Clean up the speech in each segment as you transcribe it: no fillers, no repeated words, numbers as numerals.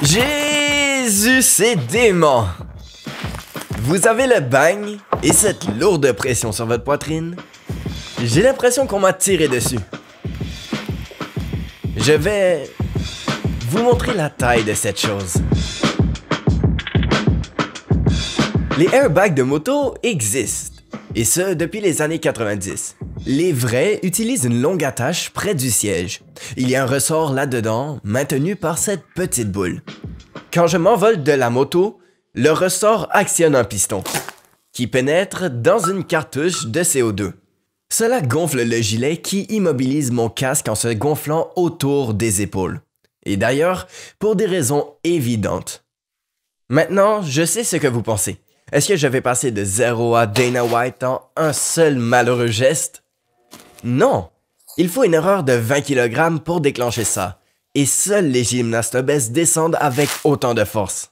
Jésus, c'est dément! Vous avez le bang et cette lourde pression sur votre poitrine. J'ai l'impression qu'on m'a tiré dessus. Je vais vous montrer la taille de cette chose. Les airbags de moto existent, et ce depuis les années 90. Les vrais utilisent une longue attache près du siège. Il y a un ressort là-dedans, maintenu par cette petite boule. Quand je m'envole de la moto, le ressort actionne un piston, qui pénètre dans une cartouche de CO2. Cela gonfle le gilet qui immobilise mon casque en se gonflant autour des épaules. Et d'ailleurs, pour des raisons évidentes. Maintenant, je sais ce que vous pensez. Est-ce que je vais passer de 0 à Dana White en un seul malheureux geste? Non! Il faut une erreur de 20 kg pour déclencher ça. Et seuls les gymnastes obèses descendent avec autant de force.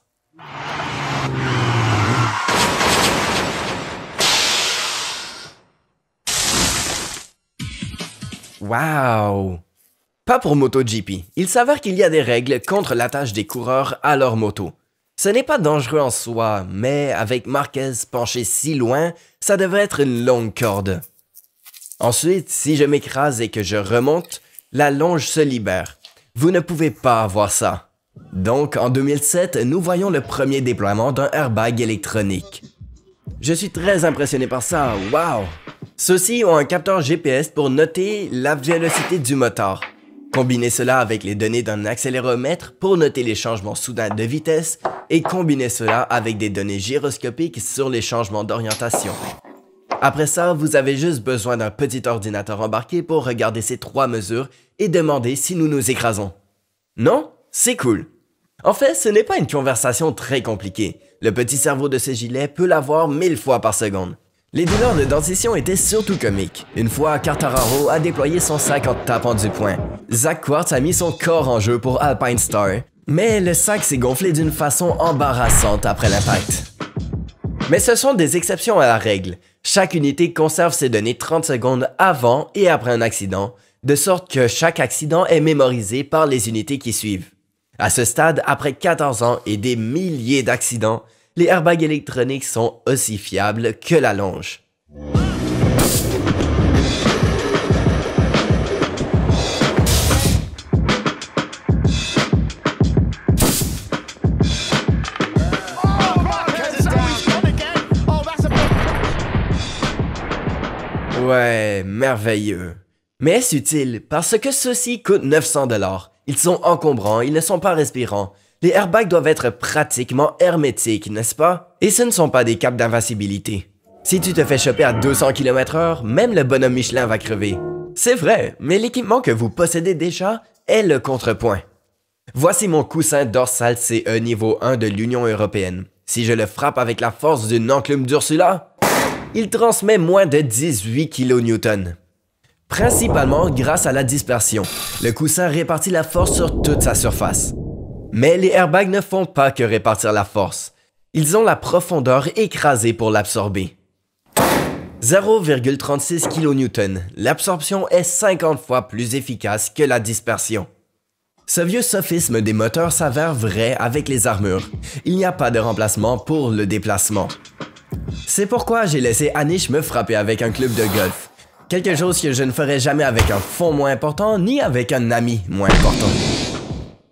Wow! Pas pour MotoGP. Il s'avère qu'il y a des règles contre l'attache des coureurs à leur moto. Ce n'est pas dangereux en soi, mais avec Marquez penché si loin, ça devrait être une longue corde. Ensuite, si je m'écrase et que je remonte, la longe se libère. Vous ne pouvez pas avoir ça. Donc, en 2007, nous voyons le premier déploiement d'un airbag électronique. Je suis très impressionné par ça, wow! Ceux-ci ont un capteur GPS pour noter la vélocité du moteur. Combinez cela avec les données d'un accéléromètre pour noter les changements soudains de vitesse et combinez cela avec des données gyroscopiques sur les changements d'orientation. Après ça, vous avez juste besoin d'un petit ordinateur embarqué pour regarder ces trois mesures et demander si nous nous écrasons. Non? C'est cool. En fait, ce n'est pas une conversation très compliquée. Le petit cerveau de ce gilet peut l'avoir 1000 fois par seconde. Les douleurs de dentition étaient surtout comiques. Une fois, Quartararo a déployé son sac en tapant du poing. Zach Quartz a mis son corps en jeu pour Alpine Star, mais le sac s'est gonflé d'une façon embarrassante après l'impact. Mais ce sont des exceptions à la règle. Chaque unité conserve ses données 30 secondes avant et après un accident, de sorte que chaque accident est mémorisé par les unités qui suivent. À ce stade, après 14 ans et des milliers d'accidents, les airbags électroniques sont aussi fiables que la longe. Ouais, merveilleux. Mais est-ce utile? Parce que ceux-ci coûtent 900 $. Ils sont encombrants, ils ne sont pas respirants. Les airbags doivent être pratiquement hermétiques, n'est-ce pas? Et ce ne sont pas des capes d'invincibilité. Si tu te fais choper à 200 km/h, même le bonhomme Michelin va crever. C'est vrai, mais l'équipement que vous possédez déjà est le contrepoint. Voici mon coussin dorsal CE niveau 1 de l'Union européenne. Si je le frappe avec la force d'une enclume d'Ursula, il transmet moins de 18 kN. Principalement grâce à la dispersion. Le coussin répartit la force sur toute sa surface. Mais les airbags ne font pas que répartir la force. Ils ont la profondeur écrasée pour l'absorber. 0,36 kN. L'absorption est 50 fois plus efficace que la dispersion. Ce vieux sophisme des moteurs s'avère vrai avec les armures. Il n'y a pas de remplacement pour le déplacement. C'est pourquoi j'ai laissé Anish me frapper avec un club de golf. Quelque chose que je ne ferais jamais avec un fond moins important ni avec un ami moins important.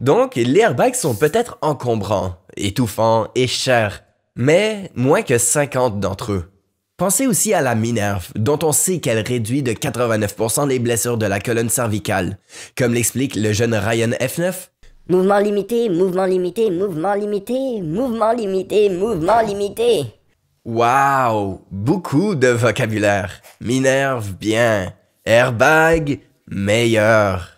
Donc, les airbags sont peut-être encombrants, étouffants et chers, mais moins que 50 d'entre eux. Pensez aussi à la Minerve, dont on sait qu'elle réduit de 89% les blessures de la colonne cervicale, comme l'explique le jeune Ryan F9. Mouvement limité, mouvement limité, mouvement limité, mouvement limité, mouvement limité. Wow! Beaucoup de vocabulaire. Minerve, bien. Airbag, meilleur.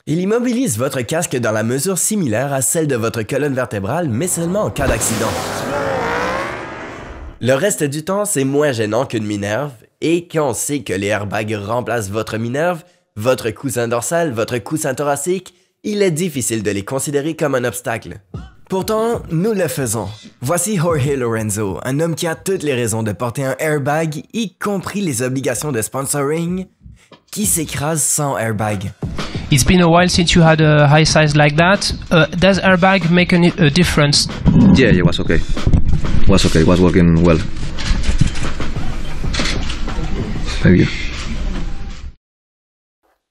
Il immobilise votre casque dans la mesure similaire à celle de votre colonne vertébrale, mais seulement en cas d'accident. Le reste du temps, c'est moins gênant qu'une Minerve, et quand on sait que les airbags remplacent votre Minerve, votre coussin dorsal, votre coussin thoracique, il est difficile de les considérer comme un obstacle. Pourtant, nous le faisons. Voici Jorge Lorenzo, un homme qui a toutes les raisons de porter un airbag, y compris les obligations de sponsoring, qui s'écrase sans airbag. It's been a while since you had a high size like that. Does airbag make a difference? Yeah, it was okay. It was working well. Thank you.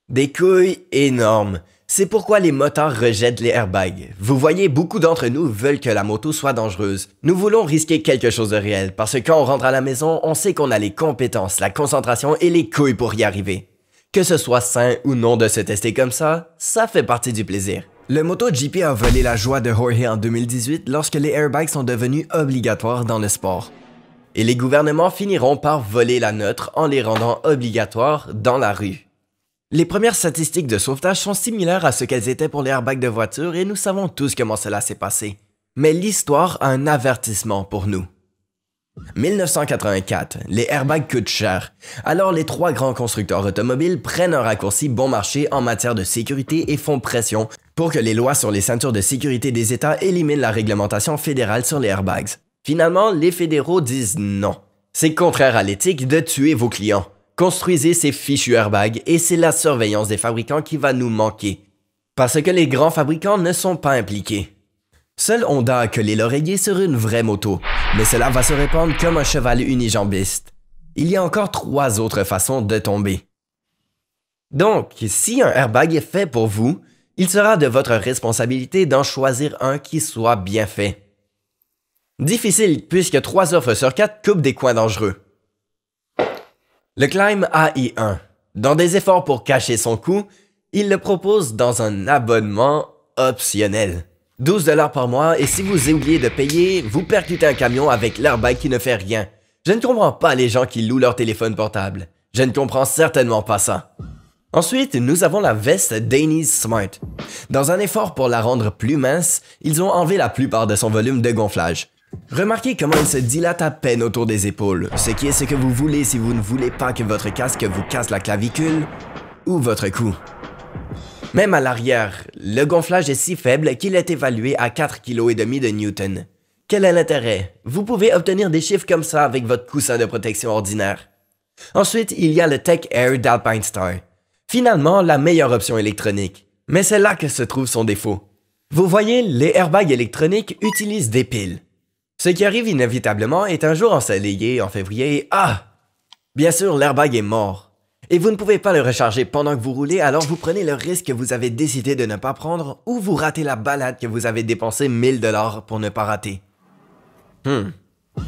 Des couilles énormes. C'est pourquoi les motards rejettent les airbags. Vous voyez, beaucoup d'entre nous veulent que la moto soit dangereuse. Nous voulons risquer quelque chose de réel, parce que quand on rentre à la maison, on sait qu'on a les compétences, la concentration et les couilles pour y arriver. Que ce soit sain ou non de se tester comme ça fait partie du plaisir. Le MotoGP a volé la joie de Jorge en 2018 lorsque les airbags sont devenus obligatoires dans le sport. Et les gouvernements finiront par voler la nôtre en les rendant obligatoires dans la rue. Les premières statistiques de sauvetage sont similaires à ce qu'elles étaient pour les airbags de voiture et nous savons tous comment cela s'est passé. Mais l'histoire a un avertissement pour nous. 1984, les airbags coûtent cher. Alors les trois grands constructeurs automobiles prennent un raccourci bon marché en matière de sécurité et font pression pour que les lois sur les ceintures de sécurité des États éliminent la réglementation fédérale sur les airbags. Finalement, les fédéraux disent non. C'est contraire à l'éthique de tuer vos clients. Construisez ces fichus airbags et c'est la surveillance des fabricants qui va nous manquer. Parce que les grands fabricants ne sont pas impliqués. Seul Honda a collé l'oreiller sur une vraie moto, mais cela va se répandre comme un cheval unijambiste. Il y a encore 3 autres façons de tomber. Donc, si un airbag est fait pour vous, il sera de votre responsabilité d'en choisir un qui soit bien fait. Difficile puisque 3 offres sur 4 coupent des coins dangereux. Le Klim AI1. Dans des efforts pour cacher son coût, il le propose dans un abonnement optionnel. 12 $ par mois et si vous oubliez de payer, vous percutez un camion avec l'airbag qui ne fait rien. Je ne comprends pas les gens qui louent leur téléphone portable. Je ne comprends certainement pas ça. Ensuite, nous avons la veste Dainese Smart. Dans un effort pour la rendre plus mince, ils ont enlevé la plupart de son volume de gonflage. Remarquez comment il se dilate à peine autour des épaules, ce qui est ce que vous voulez si vous ne voulez pas que votre casque vous casse la clavicule ou votre cou. Même à l'arrière, le gonflage est si faible qu'il est évalué à 4,5 kg de Newton. Quel est l'intérêt? Vous pouvez obtenir des chiffres comme ça avec votre coussin de protection ordinaire. Ensuite, il y a le Tech Air d'Alpinestar. Finalement, la meilleure option électronique. Mais c'est là que se trouve son défaut. Vous voyez, les airbags électroniques utilisent des piles. Ce qui arrive inévitablement est un jour ensoleillé en février et bien sûr, l'airbag est mort. Et vous ne pouvez pas le recharger pendant que vous roulez, alors vous prenez le risque que vous avez décidé de ne pas prendre ou vous ratez la balade que vous avez dépensé 1000 $ pour ne pas rater.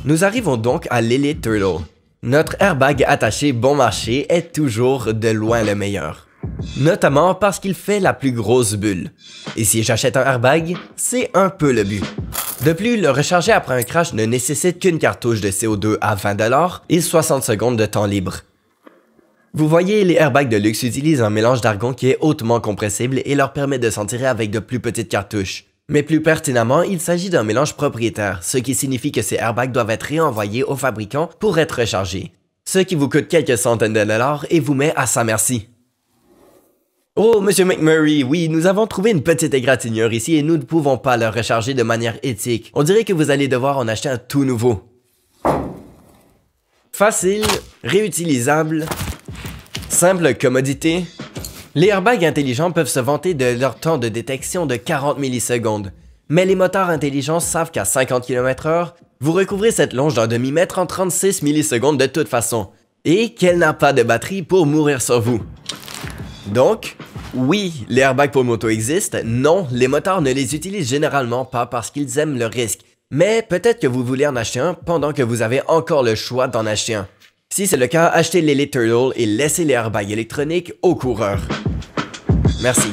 Nous arrivons donc à l'Elite Turtle. Notre airbag attaché bon marché est toujours de loin le meilleur. Notamment parce qu'il fait la plus grosse bulle. Et si j'achète un airbag, c'est un peu le but. De plus, le recharger après un crash ne nécessite qu'une cartouche de CO2 à 20 $ et 60 secondes de temps libre. Vous voyez, les airbags de luxe utilisent un mélange d'argon qui est hautement compressible et leur permet de s'en tirer avec de plus petites cartouches. Mais plus pertinemment, il s'agit d'un mélange propriétaire, ce qui signifie que ces airbags doivent être réenvoyés au fabricant pour être rechargés. Ce qui vous coûte quelques centaines de dollars et vous met à sa merci. Oh, Monsieur McMurray, oui, nous avons trouvé une petite égratignure ici et nous ne pouvons pas le recharger de manière éthique. On dirait que vous allez devoir en acheter un tout nouveau. Facile, réutilisable, simple commodité. Les airbags intelligents peuvent se vanter de leur temps de détection de 40 millisecondes. Mais les moteurs intelligents savent qu'à 50 km/h, vous recouvrez cette longe d'un demi-mètre en 36 millisecondes de toute façon. Et qu'elle n'a pas de batterie pour mourir sur vous. Donc, oui, les airbags pour moto existent, non, les motards ne les utilisent généralement pas parce qu'ils aiment le risque. Mais peut-être que vous voulez en acheter un pendant que vous avez encore le choix d'en acheter un. Si c'est le cas, achetez l'Elite Turtle et laissez les airbags électroniques aux coureurs. Merci.